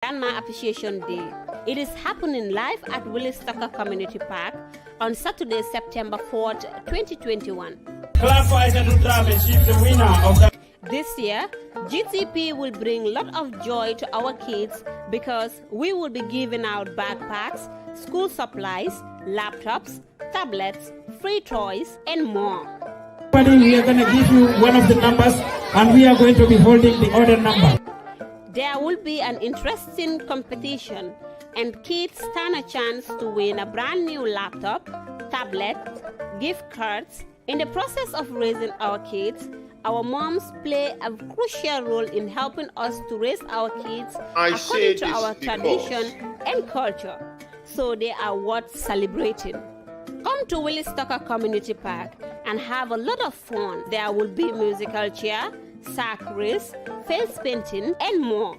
Grandma Appreciation Day. It is happening live at Willis Tucker Community Park on Saturday, September 4th, 2021. This year, GTP will bring a lot of joy to our kids because we will be giving out backpacks, school supplies, laptops, tablets, free toys, and more. We are going to give you one of the numbers and we are going to be holding the other number. There will be an interesting competition and kids stand a chance to win a brand new laptop, tablet, gift cards. In the process of raising our kids, our moms play a crucial role in helping us to raise our kids according to our tradition and culture. So they are worth celebrating. Come to Willis Tucker Community Park and have a lot of fun. There will be musical chair, sack race, face painting, and more.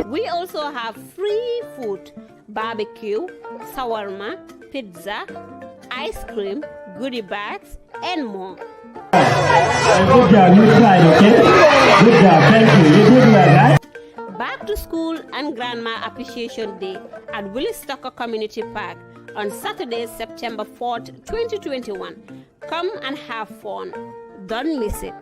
We also have free food, barbecue, shawarma, pizza, ice cream, goodie bags, and more. Good job, you tried, okay? Good job, thank you. You did well, right? Back to School and Grandma Appreciation Day at Willis Tucker Community Park on Saturday, September 4th, 2021. Come and have fun. Don't miss it.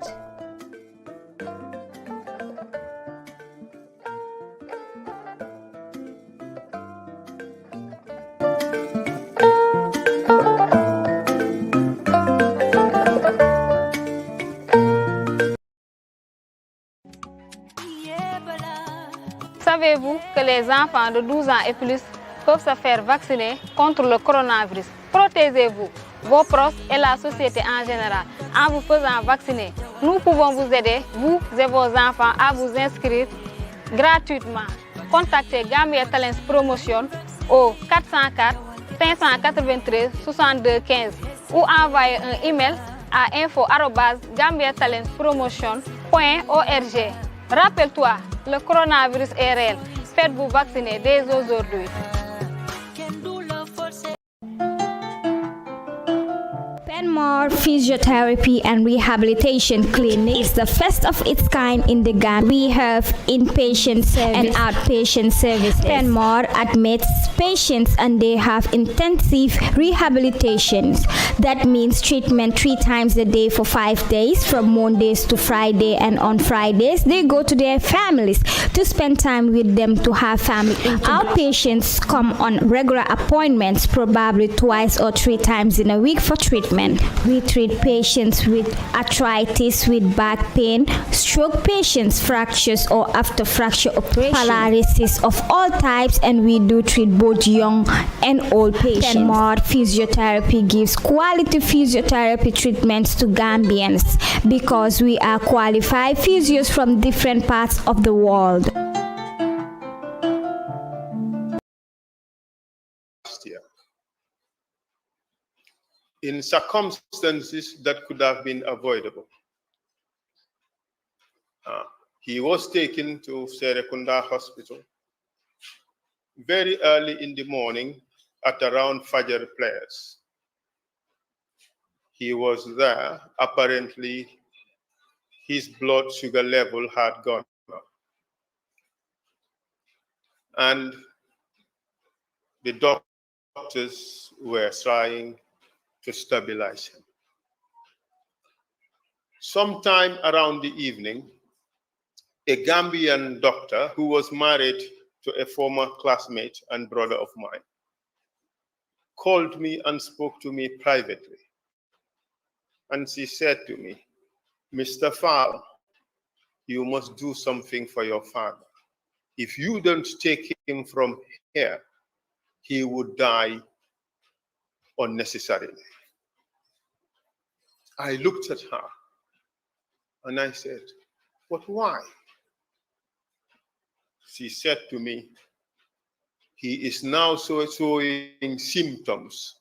Savez-vous que les enfants de 12 ans et plus peuvent se faire vacciner contre le coronavirus? Protégez-vous, vos proches et la société en général en vous faisant vacciner. Nous pouvons vous aider, vous et vos enfants, à vous inscrire gratuitement. Contactez Gambia Talents Promotion au 404 593 62 15 ou envoyez un email à info@gambiatalentspromotion.org. Rappelle-toi, le coronavirus est réel. Faites-vous vacciner dès aujourd'hui. Penmore Physiotherapy and Rehabilitation Clinic is the first of its kind in the Gambia. We have inpatient service and outpatient services. Penmore admits patients and they have intensive rehabilitations. That means treatment 3 times a day for 5 days, from Mondays to Friday, and on Fridays they go to their families to spend time with them to have family intimacy. Outpatients come on regular appointments, probably 2 or 3 times in a week for treatment. We treat patients with arthritis, with back pain, stroke patients, fractures or after fracture operation, paralysis of all types, and we do treat both young and old patients. Penmore Physiotherapy gives quality physiotherapy treatments to Gambians because we are qualified physios from different parts of the world. In circumstances that could have been avoidable. He was taken to Serekunda Hospital very early in the morning at around Fajr prayers. He was there. Apparently, his blood sugar level had gone up. And the doctors were trying to stabilize him. Sometime around the evening, a Gambian doctor who was married to a former classmate and brother of mine called me and spoke to me privately. And she said to me, "Mr. Faal, you must do something for your father. If you don't take him from here, he would die unnecessarily." I looked at her and I said, "But why?" She said to me, "He is now showing symptoms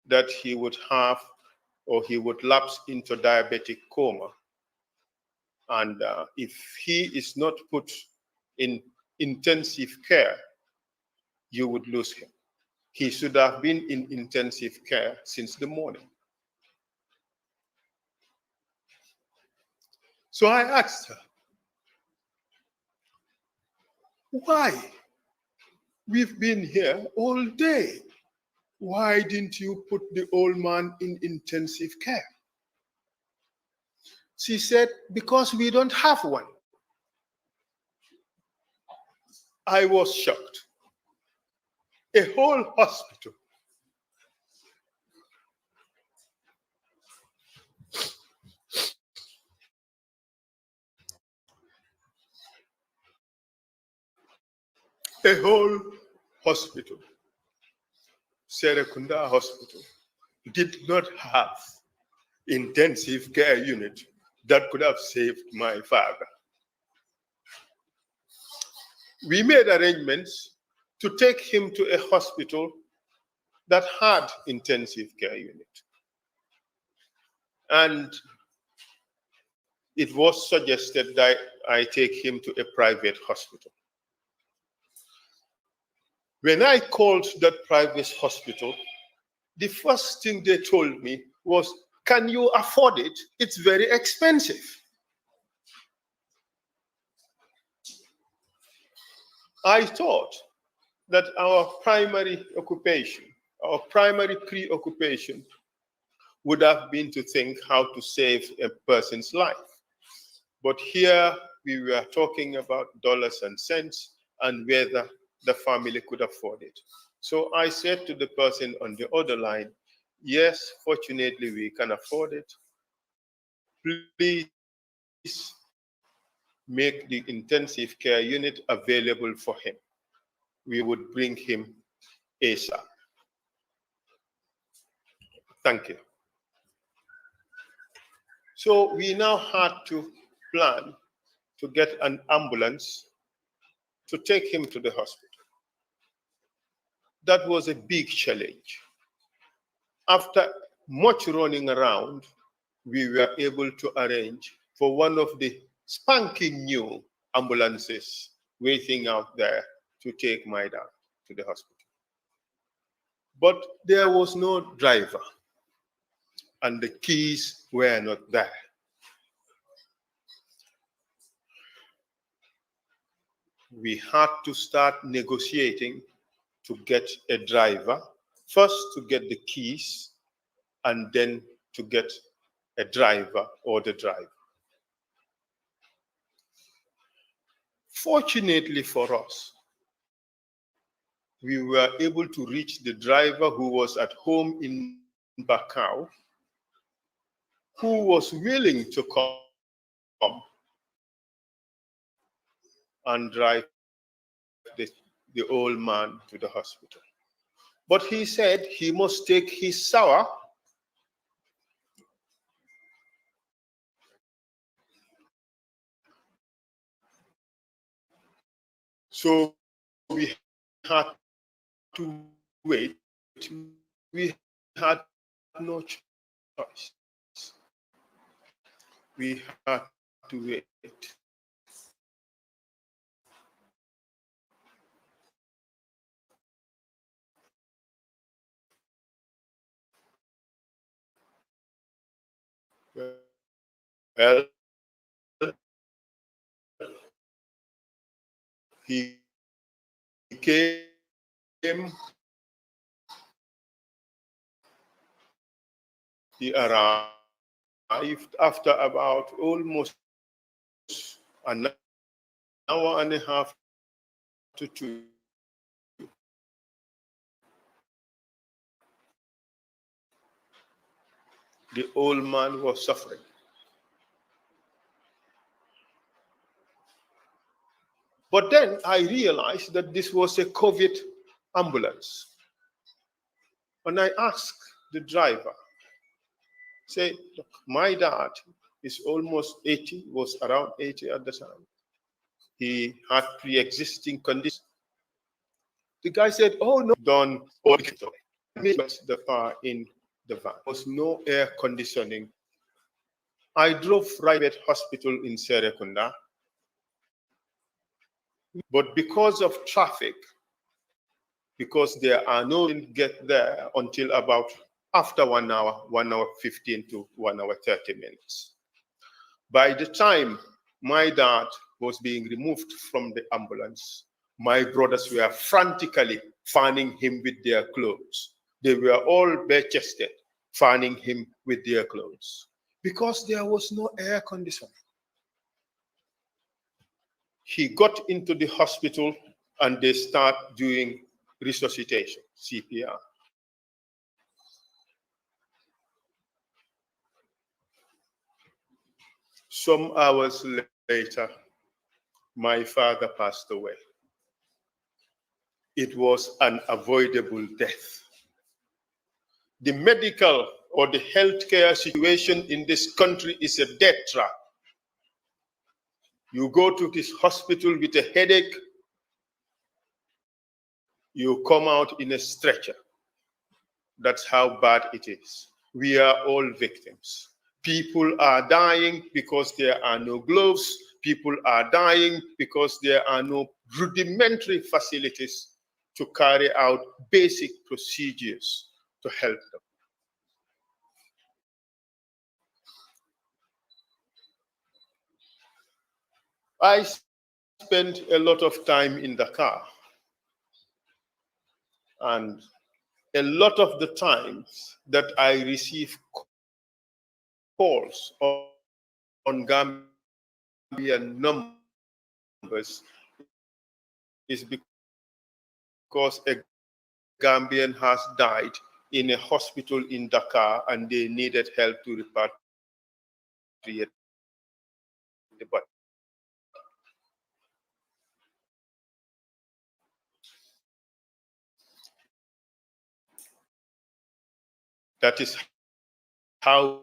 that he would have, or he would lapse into diabetic coma. And if he is not put in intensive care, you would lose him. He should have been in intensive care since the morning." So I asked her, why? We've been here all day. Why didn't you put the old man in intensive care? She said, because we don't have one. I was shocked. A whole hospital. A whole hospital, Serekunda Hospital, did not have intensive care unit that could have saved my father. We made arrangements to take him to a hospital that had intensive care unit. And it was suggested that I take him to a private hospital. When I called that private hospital, the first thing they told me was, can you afford it? It's very expensive. I thought that our primary occupation, our primary preoccupation would have been to think how to save a person's life. But here we were talking about dollars and cents and whether the family could afford it. So I said to the person on the other line, yes, fortunately we can afford it. Please make the intensive care unit available for him. We would bring him ASAP. Thank you. So we now had to plan to get an ambulance to take him to the hospital. That was a big challenge. After much running around, we were able to arrange for one of the spanking new ambulances waiting out there to take my dad to the hospital. But there was no driver, and the keys were not there. We had to start negotiating to get a driver, first to get the keys, and then to get a driver or the driver. Fortunately for us, we were able to reach the driver who was at home in Bakau, who was willing to come and drive the old man to the hospital. But he said he must take his sour so we had to wait. We had no choice. We had to wait. Well, he came. He arrived after about almost an hour and a half to 2. The old man was suffering. But then I realized that this was a COVID ambulance. And I asked the driver, say, look, my dad is almost 80, was around 80 at the time. He had pre-existing conditions. The guy said, oh no, done all the far in the van. There was no air conditioning. I drove private hospital in Serekunda, but because of traffic, because there are no didn't get there until about after 1 hour, 1 hour 15 to 1 hour 30 minutes. By the time my dad was being removed from the ambulance, my brothers were frantically fanning him with their clothes. They were all bare-chested, fanning him with their clothes because there was no air conditioning. He got into the hospital and they start doing resuscitation, CPR. Some hours later, my father passed away. It was an avoidable death. The medical or the healthcare situation in this country is a death trap. You go to this hospital with a headache, you come out in a stretcher. That's how bad it is. We are all victims. People are dying because there are no gloves. People are dying because there are no rudimentary facilities to carry out basic procedures to help them. I spent a lot of time in the car, and a lot of the times that I receive calls on Gambian numbers is because a Gambian has died in a hospital in Dakar and they needed help to repatriate the body. That is how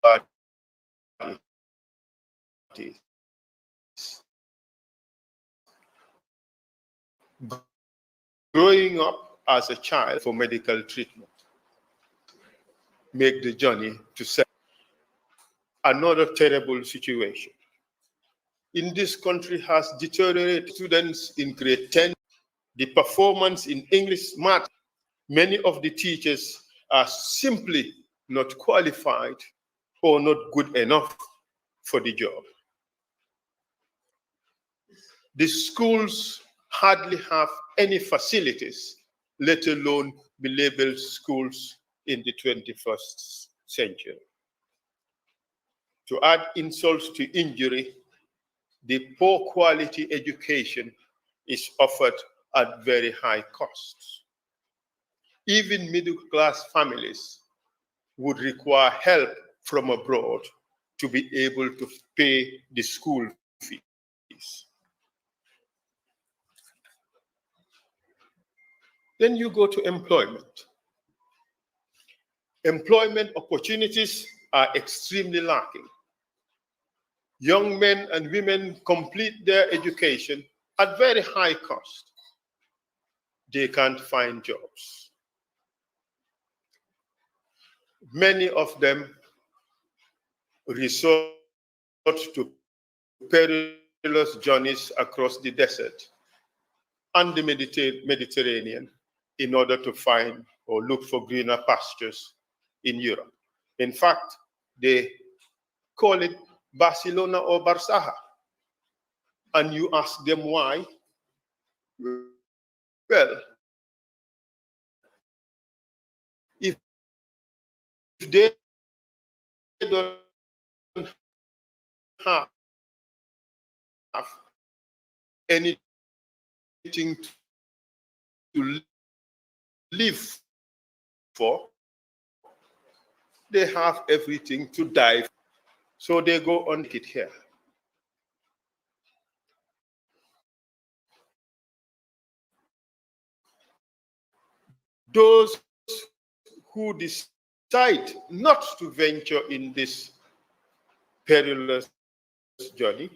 bad it is. Growing up as a child for medical treatment, make the journey to set another terrible situation. In this country has deteriorated. Students in grade 10, the performance in English, math, many of the teachers are simply not qualified or not good enough for the job. The schools hardly have any facilities, let alone be labeled schools in the 21st century. To add insults to injury, the poor quality education is offered at very high costs. Even middle-class families would require help from abroad to be able to pay the school fees. Then you go to employment. Employment opportunities are extremely lacking. Young men and women complete their education at very high cost. They can't find jobs. Many of them resort to perilous journeys across the desert and the Mediterranean in order to find or look for greener pastures in Europe. In fact, they call it Barcelona or Barsaha. And you ask them why? Well, if they don't have anything to live for, they have everything to die for. So they go on it here. Those who decide not to venture in this perilous journey,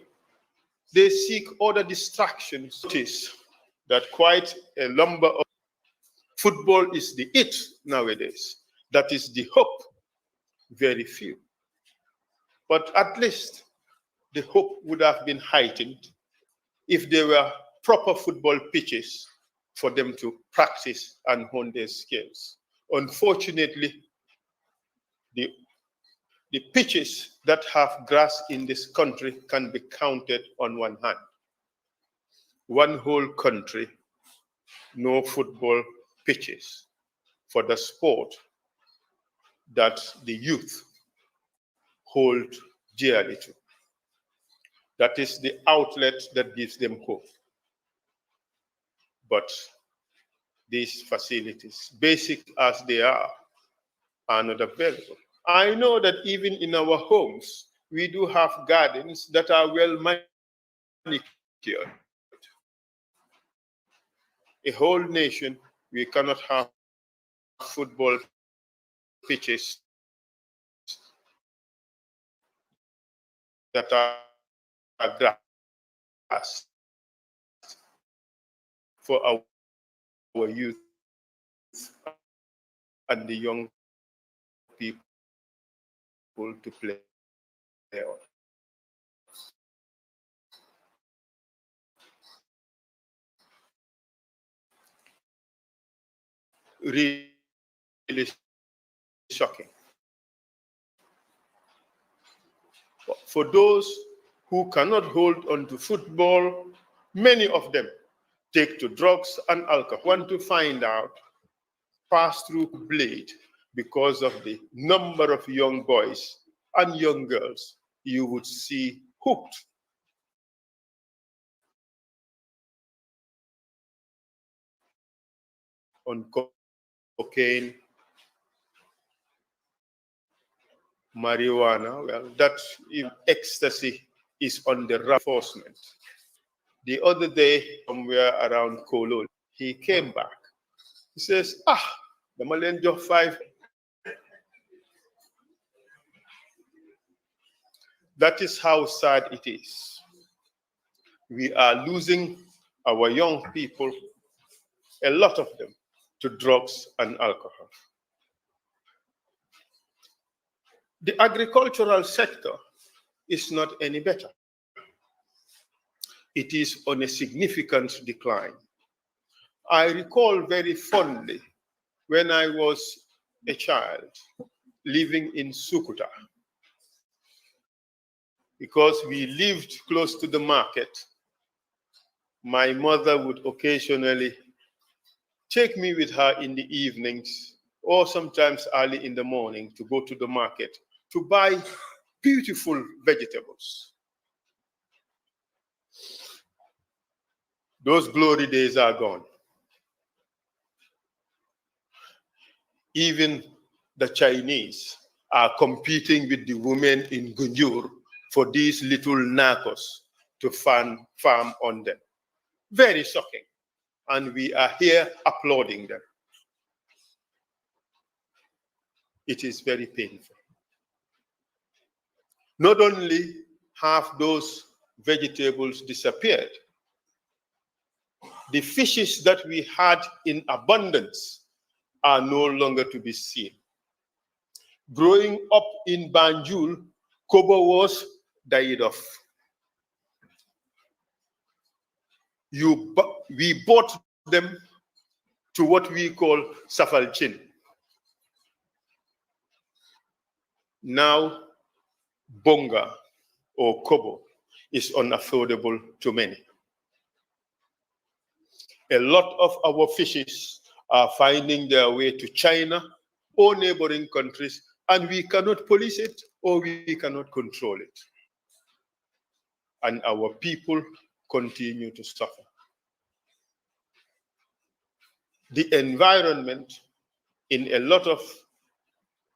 they seek other distractions. Notice that quite a number of football is the it nowadays. That is the hope. Very few. But at least the hope would have been heightened if there were proper football pitches for them to practice and hone their skills. Unfortunately, the The pitches that have grass in this country can be counted on one hand. One whole country, no football pitches for the sport that the youth hold dearly to. That is the outlet that gives them hope. But these facilities, basic as they are not available. I know that even in our homes, we do have gardens that are well manicured. A whole nation, we cannot have football pitches that are grass for our youth and the young people to play on. Really shocking. For those who cannot hold on to football, many of them take to drugs and alcohol. Want to find out, pass through blade because of the number of young boys and young girls you would see hooked on cocaine, marijuana. Well, that ecstasy is on the reinforcement. The other day, somewhere around Kolol, he came back. He says, the Malenjo 5. That is how sad it is. We are losing our young people, a lot of them, to drugs and alcohol. The agricultural sector is not any better. It is on a significant decline. I recall very fondly when I was a child living in Sukuta, because we lived close to the market. My mother would occasionally take me with her in the evenings or sometimes early in the morning to go to the market to buy beautiful vegetables. Those glory days are gone. Even the Chinese are competing with the women in Gunjur for these little narcos to farm on them. Very shocking. And we are here applauding them. It is very painful. Not only have those vegetables disappeared, the fishes that we had in abundance are no longer to be seen. Growing up in Banjul, Kobo was died off. We bought them to what we call Safalchin. Now, Bonga or Kobo is unaffordable to many. A lot of our fishes are finding their way to China or neighboring countries, and we cannot police it or we cannot control it. And our people continue to suffer. The environment in a lot of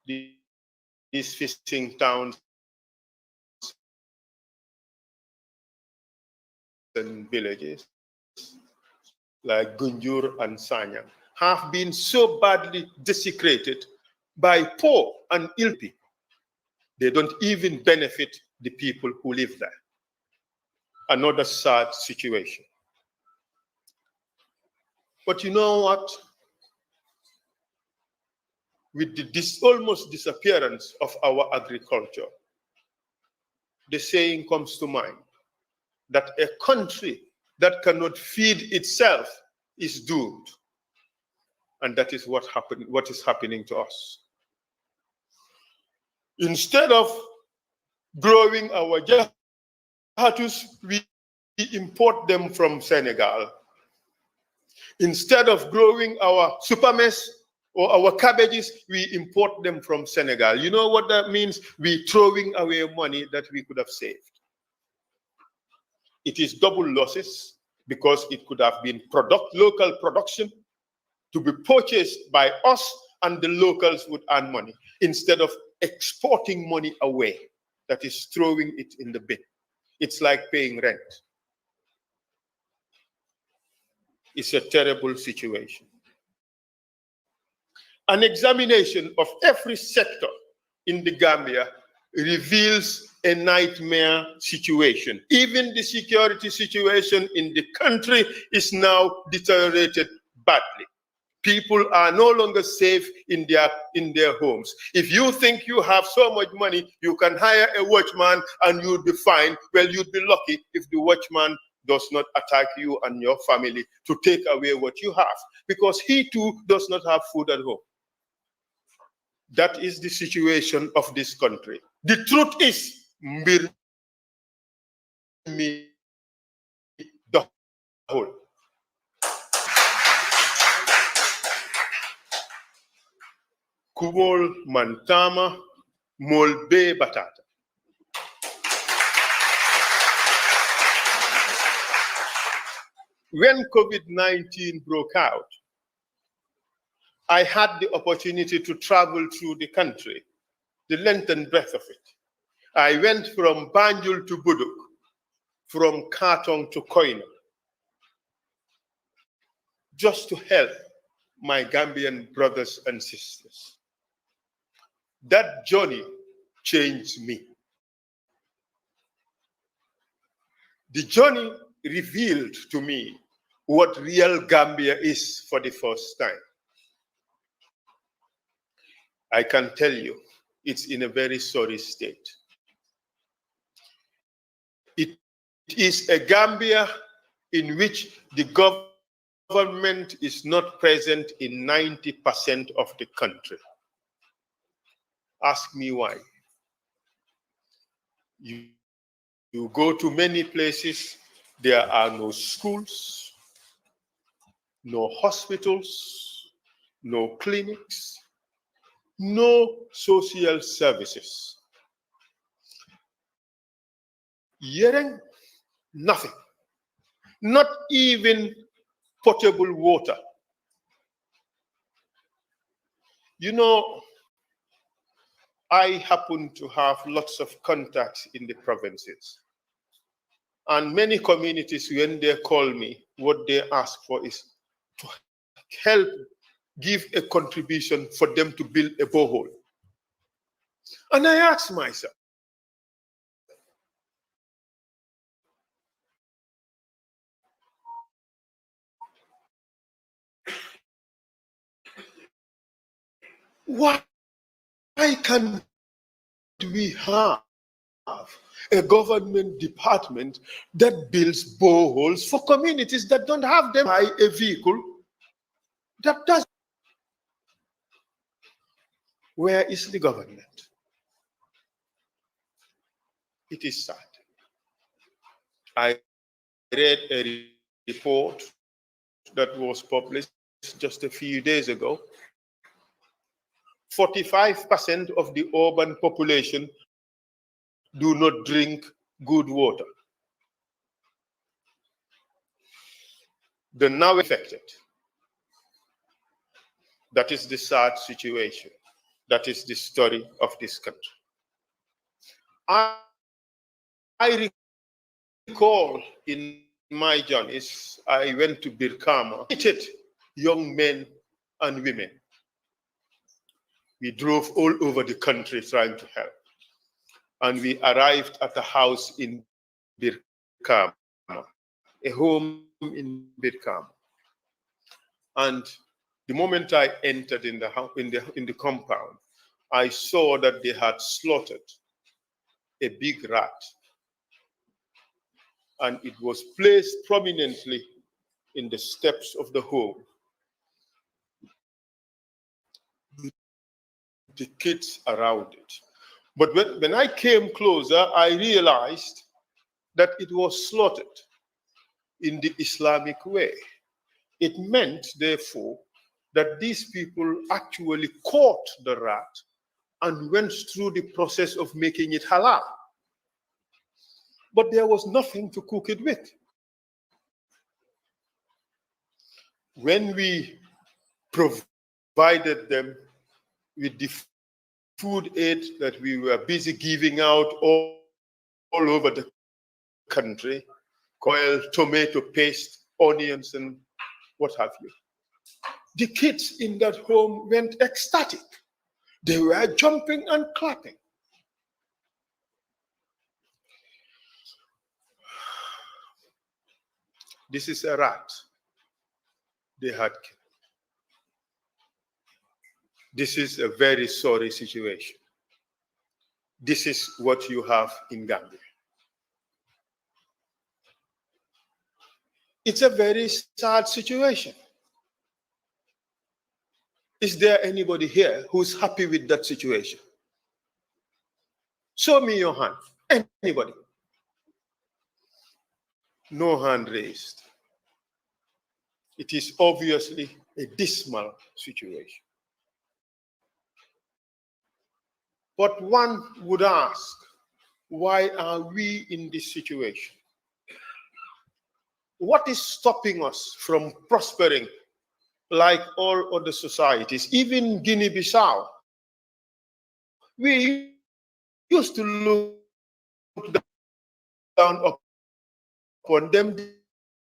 these fishing towns and villages like Gunjur and Sanyang have been so badly desecrated by poor and ill people. They don't even benefit the people who live there. Another sad situation. But you know what? With the almost disappearance of our agriculture, the saying comes to mind that a country that cannot feed itself is doomed. And that is what is happening to us. Instead of growing our jahatus, we import them from Senegal. Instead of growing our supermes or our cabbages, we import them from Senegal. You know what that means? We're throwing away money that we could have saved. It is double losses because it could have been local production to be purchased by us, and the locals would earn money instead of exporting money away, that is throwing it in the bin. It's like paying rent. It's a terrible situation. An examination of every sector in the Gambia reveals a nightmare situation. Even the security situation in the country is now deteriorated badly. People are no longer safe in their homes. If you think you have so much money, you can hire a watchman and you'll be fine. Well, you'd be lucky if the watchman does not attack you and your family to take away what you have, because he too does not have food at home. That is the situation of this country. The truth is, mbir mi doxul. Kumol mantama molbe batata. When COVID-19 broke out, I had the opportunity to travel through the country, the length and breadth of it. I went from Banjul to Buduk, from Katong to Koina, just to help my Gambian brothers and sisters. That journey changed me. The journey revealed to me what real Gambia is for the first time. I can tell you, it's in a very sorry state. It is a Gambia in which the government is not present in 90% of the country. Ask me why. You go to many places, there are no schools, no hospitals, no clinics, no social services. Yering, nothing. Not even potable water. You know, I happen to have lots of contacts in the provinces. And many communities, when they call me, what they ask for is to help give a contribution for them to build a borehole. And I ask myself, why can't we have a government department that builds boreholes for communities that don't have them? Buy a vehicle that does. Where is the government? It is sad. I read a report that was published just a few days ago. 45% of the urban population do not drink good water. They're now affected. That is the sad situation. That is the story of this country. I recall in my journeys, I went to Birkama, visited young men and women. We drove all over the country trying to help. And we arrived at a house in Birkama, a home in Birkama. And the moment I entered in the compound, I saw that they had slaughtered a big rat. And it was placed prominently in the steps of the home. The kids around it. But when I came closer, I realized that it was slaughtered in the Islamic way. It meant, therefore, that these people actually caught the rat and went through the process of making it halal. But there was nothing to cook it with. When we provided them with the food aid that we were busy giving out all over the country, oil, tomato paste, onions, and what have you, the kids in that home went ecstatic. They were jumping and clapping. This is a rat they had killed. This is a very sorry situation. This is what you have in Gambia. It's a very sad situation. Is there anybody here who's happy with that situation? Show me your hand. Anybody? No hand raised. It is obviously a dismal situation. But one would ask, why are we in this situation? What is stopping us from prospering like all other societies, even Guinea-Bissau? We used to look down upon them.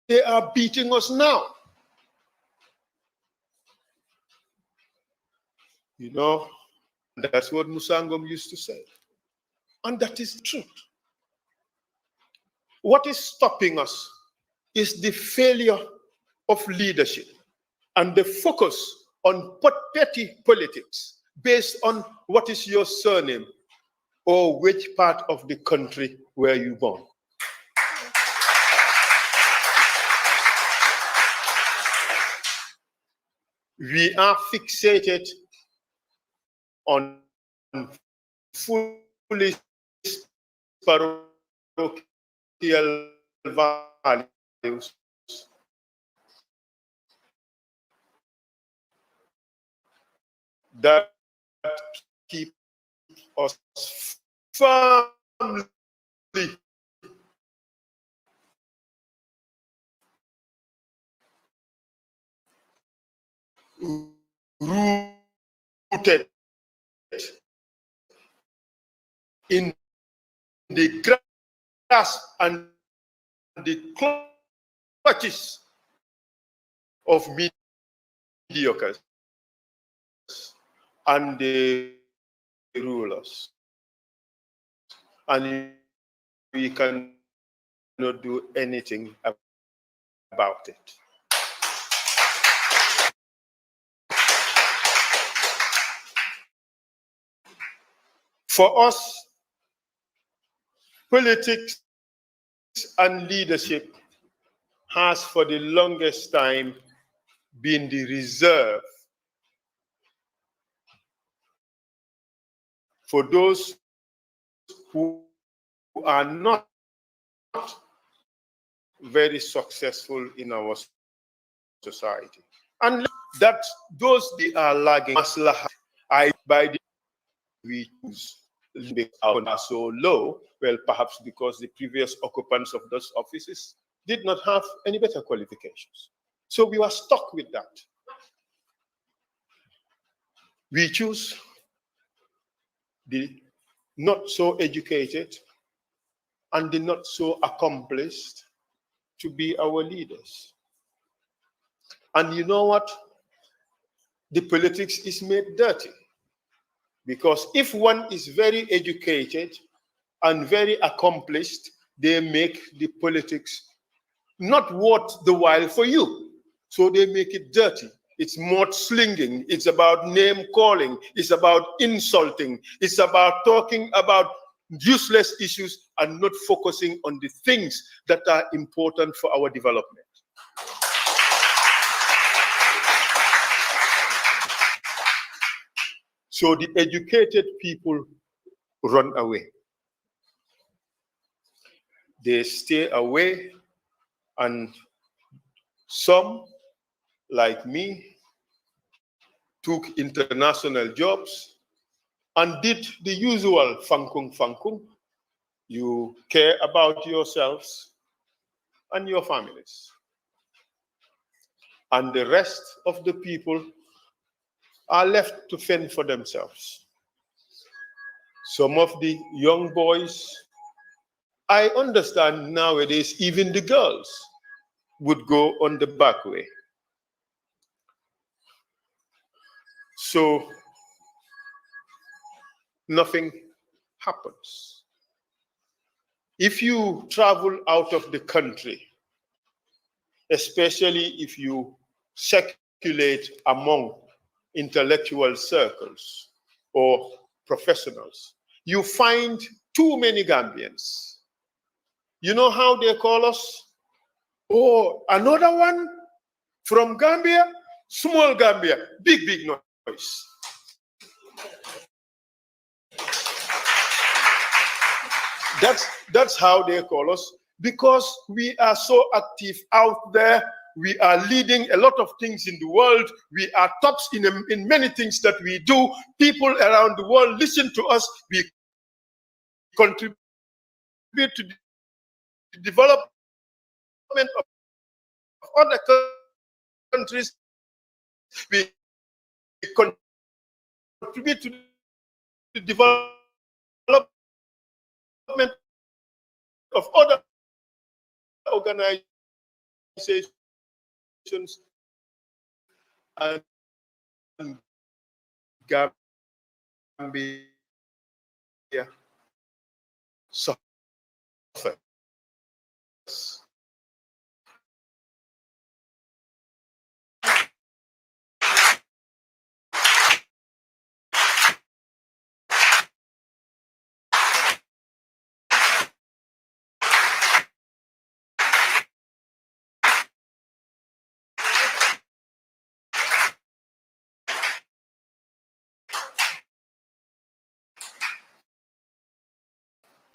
They are beating us now. You know, that's what Musangom used to say. And that is the truth. What is stopping us is the failure of leadership and the focus on petty politics based on what is your surname or which part of the country were you born. We are fixated on foolish parochial values that keep us firmly rooted in the grasp and the clutches of mediocres and the rulers. And we cannot do anything about it. For us, politics and leadership has for the longest time been the reserve for those who are not very successful in our society. And that those they are lagging, by the we choose are so low, well, perhaps because the previous occupants of those offices did not have any better qualifications. So we were stuck with that. We choose the not so educated and the not so accomplished to be our leaders. And you know what? The politics is made dirty. Because if one is very educated and very accomplished, they make the politics not worth the while for you. So they make it dirty. It's mudslinging. It's about name calling. It's about insulting. It's about talking about useless issues and not focusing on the things that are important for our development. So the educated people run away. They stay away, and some, like me, took international jobs and did the usual fankung fankung. You care about yourselves and your families. And the rest of the people are left to fend for themselves. Some of the young boys, I understand nowadays, even the girls would go on the back way. So nothing happens. If you travel out of the country, especially if you circulate among intellectual circles or professionals, you find too many Gambians. You know how they call us? Oh, another one from Gambia? Small Gambia, big noise. That's how they call us, because we are so active out there. We are leading a lot of things in the world. We are tops in many things that we do. People around the world listen to us. We contribute to the development of other countries. We contribute to the development of other organizations and Gambia suffers.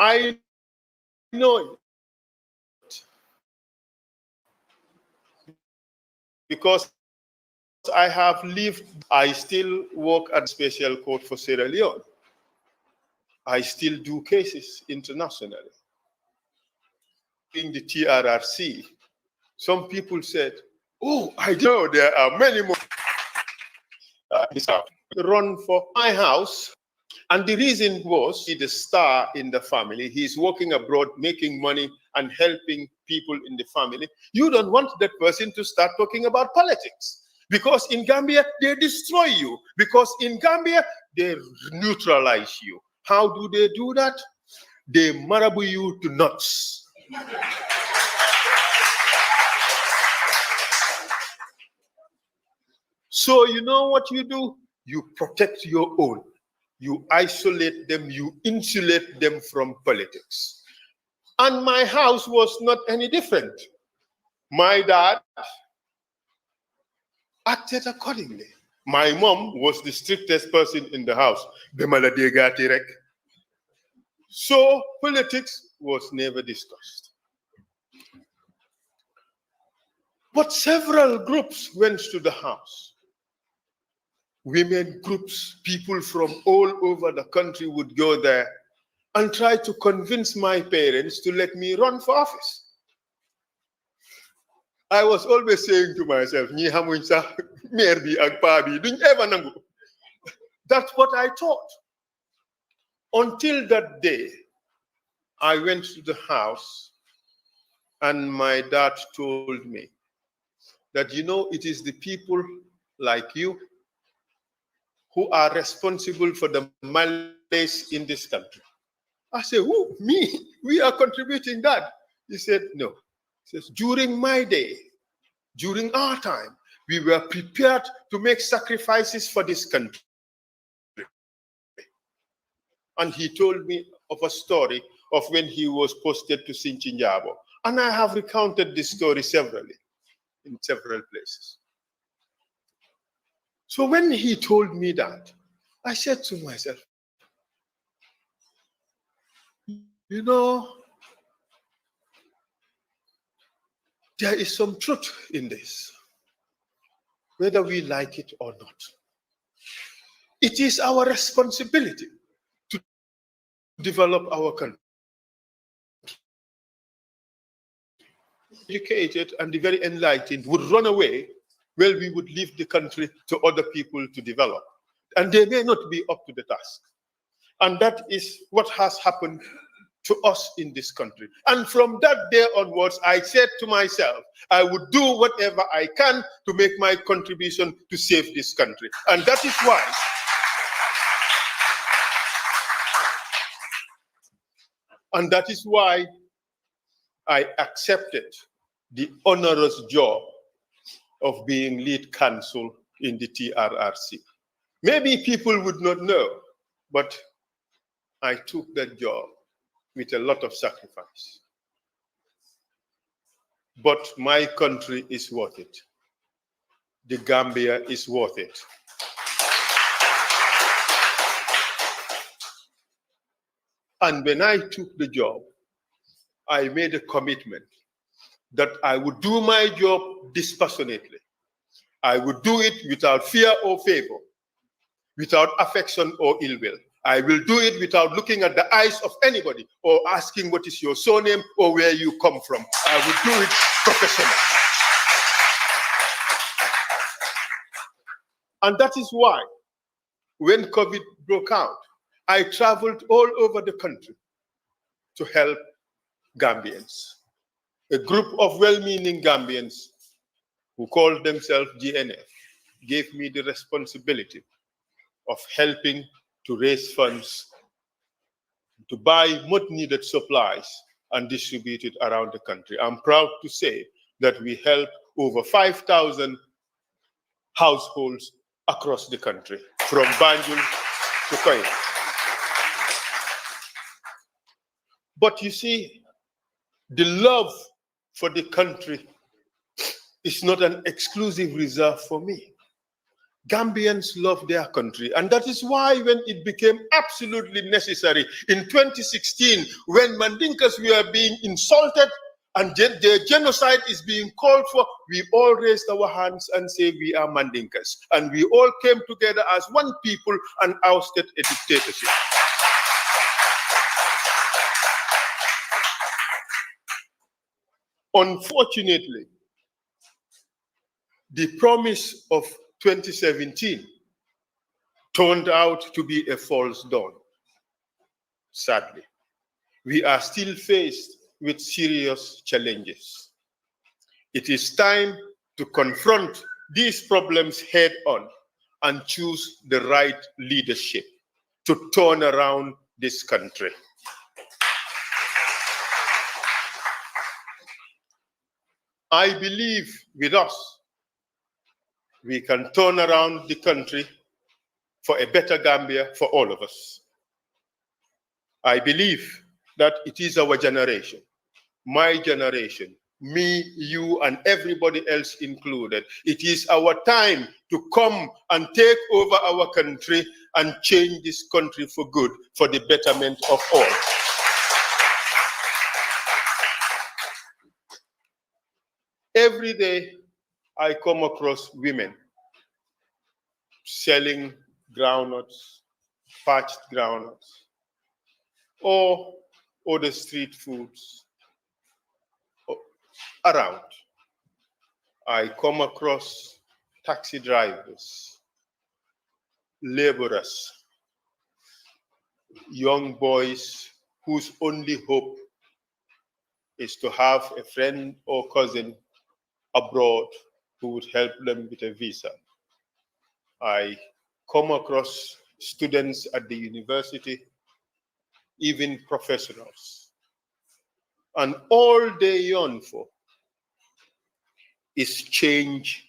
I know it because I have lived. I still work at Special Court for Sierra Leone. I still do cases internationally. In the TRRC, some people said, oh, I know there are many more. Run for my house. And the reason was he's the star in the family. He's working abroad, making money and helping people in the family. You don't want that person to start talking about politics, because in Gambia, they destroy you. Because in Gambia, they neutralize you. How do they do that? They marabu you to nuts. So you know what you do? You protect your own. You isolate them, you insulate them from politics. And my house was not any different. My dad acted accordingly. My mom was the strictest person in the house. So politics was never discussed. But several groups went to the house. Women groups, people from all over the country would go there and try to convince my parents to let me run for office. I was always saying to myself, that's what I thought. Until that day, I went to the house and my dad told me that, you know, it is the people like you who are responsible for the malaise in this country. I said, who? Me? We are contributing that. He said, no. He says, during my day, during our time, we were prepared to make sacrifices for this country. And he told me of a story of when he was posted to Sinchinjabo. And I have recounted this story severally, in several places. So when he told me that, I said to myself, You know, there is some truth in this, whether we like it or not. It is our responsibility to develop our country. Educated and the very enlightened would run away, well, we would leave the country to other people to develop. And they may not be up to the task. And that is what has happened to us in this country. And from that day onwards, I said to myself, I would do whatever I can to make my contribution to save this country. And that is why I accepted the onerous job of being lead counsel in the TRRC. Maybe people would not know, but I took that job with a lot of sacrifice. But my country is worth it. The Gambia is worth it. And when I took the job, I made a commitment that I would do my job dispassionately. I would do it without fear or favor, without affection or ill will. I will do it without looking at the eyes of anybody or asking what is your surname or where you come from. I will do it professionally. And that is why when COVID broke out, I traveled all over the country to help Gambians. A group of well-meaning Gambians who called themselves GNF gave me the responsibility of helping to raise funds, to buy much-needed supplies and distribute it around the country. I'm proud to say that we helped over 5,000 households across the country, from Banjul to Koya. But you see, the love for the country is not an exclusive reserve for me. Gambians love their country, and that is why when it became absolutely necessary in 2016, when Mandinkas were being insulted and their genocide is being called for, we all raised our hands and said we are Mandinkas. And we all came together as one people and ousted a dictatorship. Unfortunately, the promise of 2017 turned out to be a false dawn. Sadly, we are still faced with serious challenges. It is time to confront these problems head on and choose the right leadership to turn around this country. I believe with us, we can turn around the country for a better Gambia for all of us. I believe that it is our generation, my generation, me, you, and everybody else included. It is our time to come and take over our country and change this country for good, for the betterment of all. Every day, I come across women selling groundnuts, parched groundnuts, or other street foods around. I come across taxi drivers, laborers, young boys whose only hope is to have a friend or cousin abroad who would help them with a visa. I come across students at the university, even professionals. And all they yearn for is change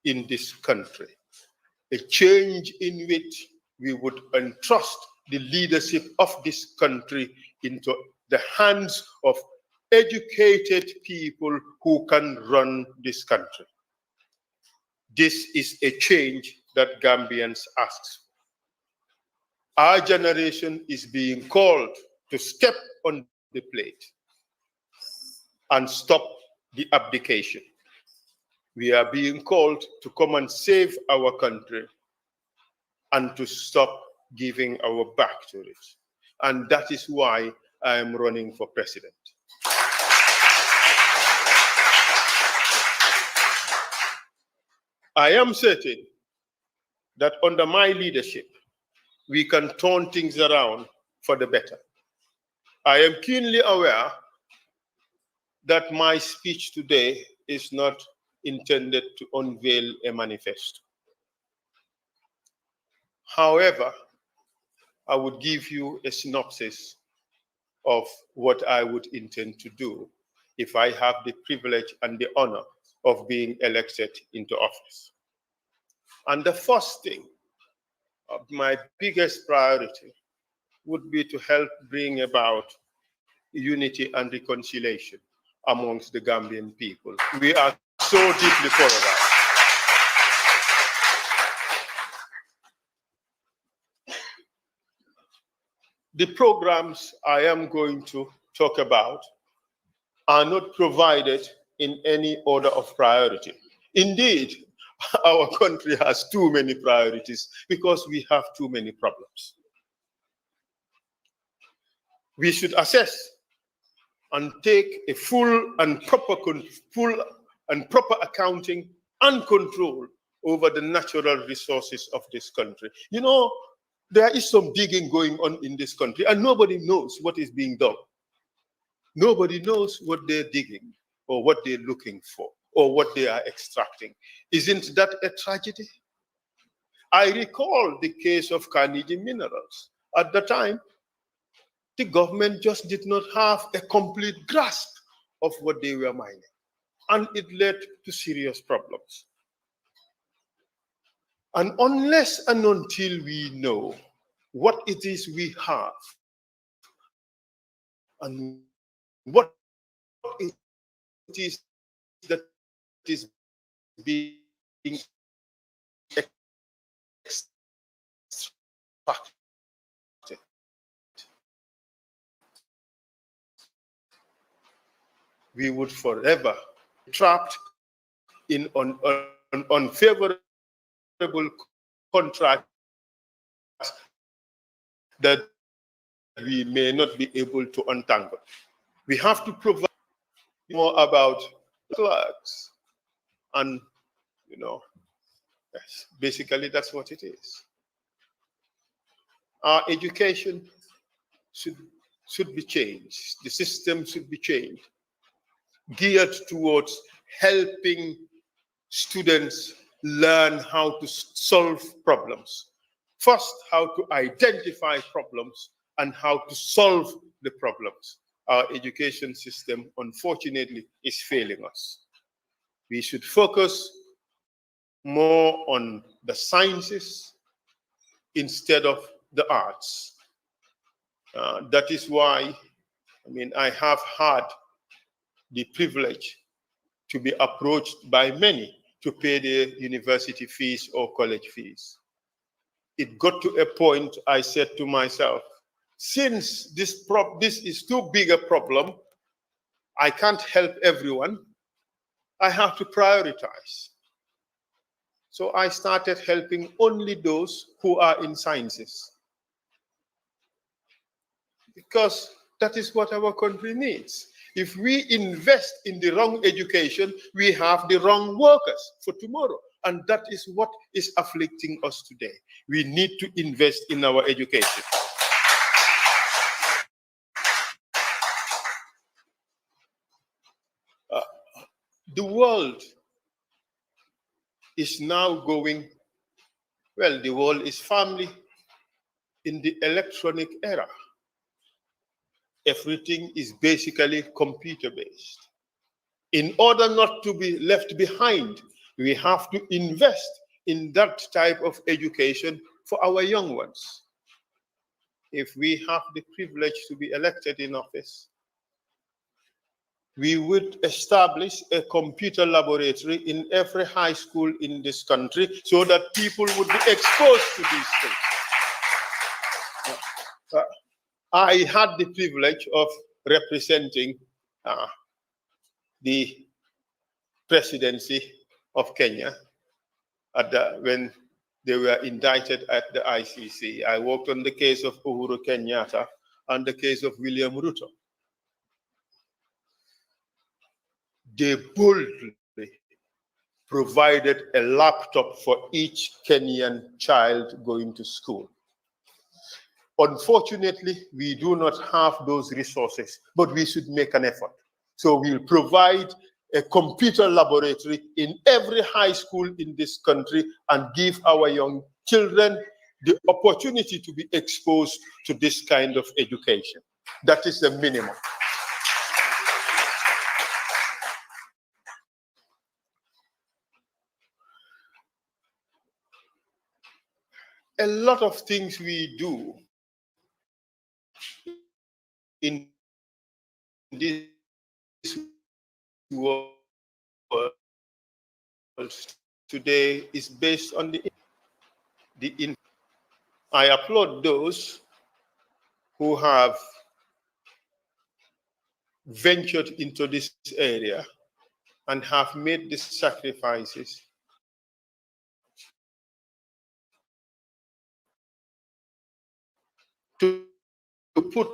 in this country, a change in which we would entrust the leadership of this country into the hands of educated people who can run this country. This is a change that Gambians ask for. Our generation is being called to step on the plate and stop the abdication. We are being called to come and save our country and to stop giving our back to it. And that is why I am running for president. I am certain that under my leadership, we can turn things around for the better. I am keenly aware that my speech today is not intended to unveil a manifesto. However, I would give you a synopsis of what I would intend to do if I have the privilege and the honor of being elected into office. And the first thing, my biggest priority, would be to help bring about unity and reconciliation amongst the Gambian people. We are so deeply polarized. The programs I am going to talk about are not provided in any order of priority. Indeed, our country has too many priorities because we have too many problems. We should assess and take a full and proper accounting and control over the natural resources of this country. You know, there is some digging going on in this country and nobody knows what is being done. Nobody knows what they're digging or what they're looking for or what they are extracting. Isn't that a tragedy? I recall the case of Carnegie Minerals. At the time, the government just did not have a complete grasp of what they were mining, and it led to serious problems. And unless and until we know what it is we have and what it is that is being extracted, we would forever be trapped in unfavorable contracts that we may not be able to untangle. We have to provide more about clerks, and yes, basically that's what it is. Our education should be changed. The system should be changed, geared towards helping students learn how to solve problems. First, how to identify problems and how to solve the problems. Our education system, unfortunately, is failing us. We should focus more on the sciences instead of the arts. That is why, I have had the privilege to be approached by many to pay their university fees or college fees. It got to a point I said to myself, since this is too big a problem, I can't help everyone. I have to prioritize. So I started helping only those who are in sciences, because that is what our country needs. If we invest in the wrong education, we have the wrong workers for tomorrow. And that is what is afflicting us today. We need to invest in our education. The world is now going, well, the world is firmly in the electronic era. Everything is basically computer-based. In order not to be left behind, we have to invest in that type of education for our young ones. If we have the privilege to be elected in office, we would establish a computer laboratory in every high school in this country so that people would be exposed to these things. I had the privilege of representing the presidency of Kenya when they were indicted at the ICC. I worked on the case of Uhuru Kenyatta and the case of William Ruto. They boldly provided a laptop for each Kenyan child going to school. Unfortunately, we do not have those resources, but we should make an effort. So we'll provide a computer laboratory in every high school in this country and give our young children the opportunity to be exposed to this kind of education. That is the minimum. A lot of things we do in this world today is based on I applaud those who have ventured into this area and have made the sacrifices to put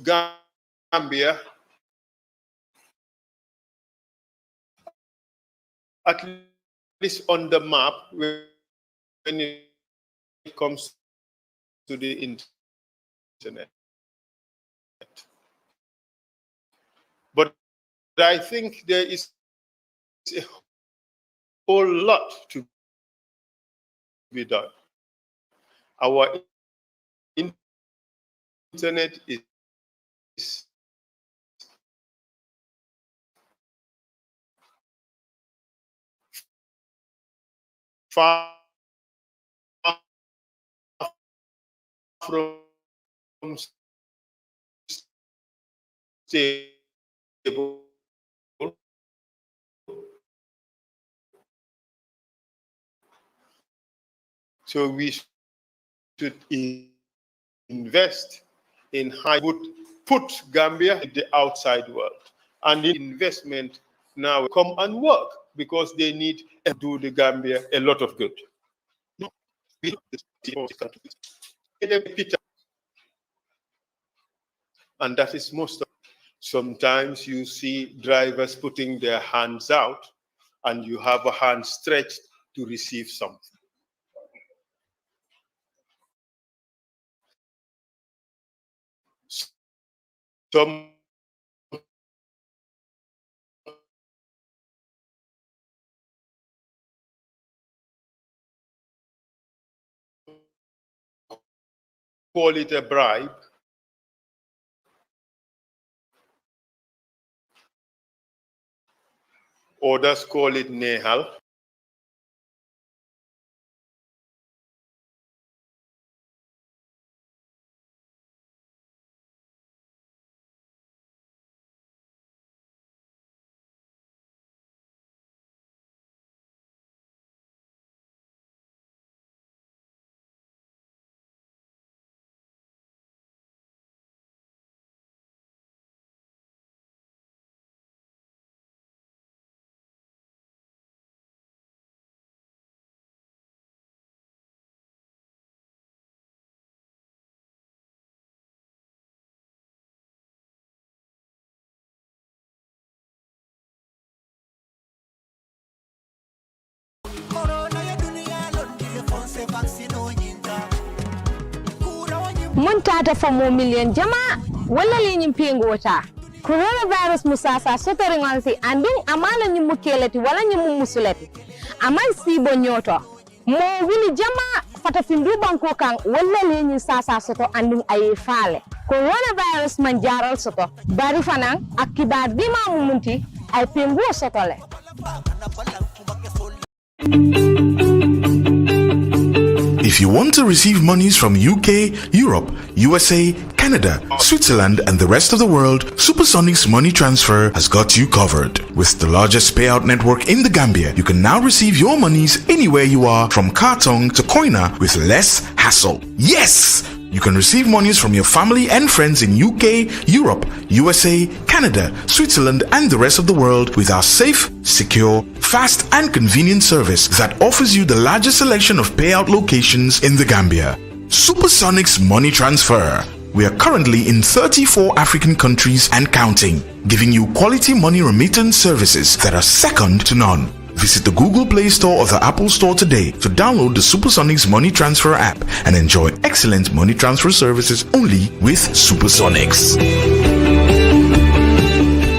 Gambia at least on the map when it comes to the internet. But I think there is a whole lot to be done. Our internet is far from stable. So we should invest in put Gambia in the outside world. And the investment now come and work because they need to do the Gambia a lot of good. And that is most of it. Sometimes you see drivers putting their hands out and you have a hand stretched to receive something. Some call it a bribe. Others call it nehal. Montata for more million jama wala linyim pingota coronavirus musasa sotoringansi andung amala nyimu keleti wala nyimu musuleti aman sibo nyoto mo wili jama fata findu banko kan wala linyi sasa soto andung ay fale coronavirus man jaral soto bari fanan akibar dima mumunti ay pingu sotole. If you want to receive monies from UK, Europe, USA, Canada, Switzerland, and the rest of the world, Supersonic's money transfer has got you covered. With the largest payout network in the Gambia, you can now receive your monies anywhere you are, from Kartong to Koina, with less hassle. Yes! You can receive monies from your family and friends in UK, Europe, USA, Canada, Switzerland, and the rest of the world with our safe, secure, fast, and convenient service that offers you the largest selection of payout locations in the Gambia. Supersonics Money Transfer. We are currently in 34 African countries and counting, giving you quality money remittance services that are second to none. Visit the Google Play Store or the Apple Store today to download the Supersonics Money Transfer app and enjoy excellent money transfer services only with Supersonics.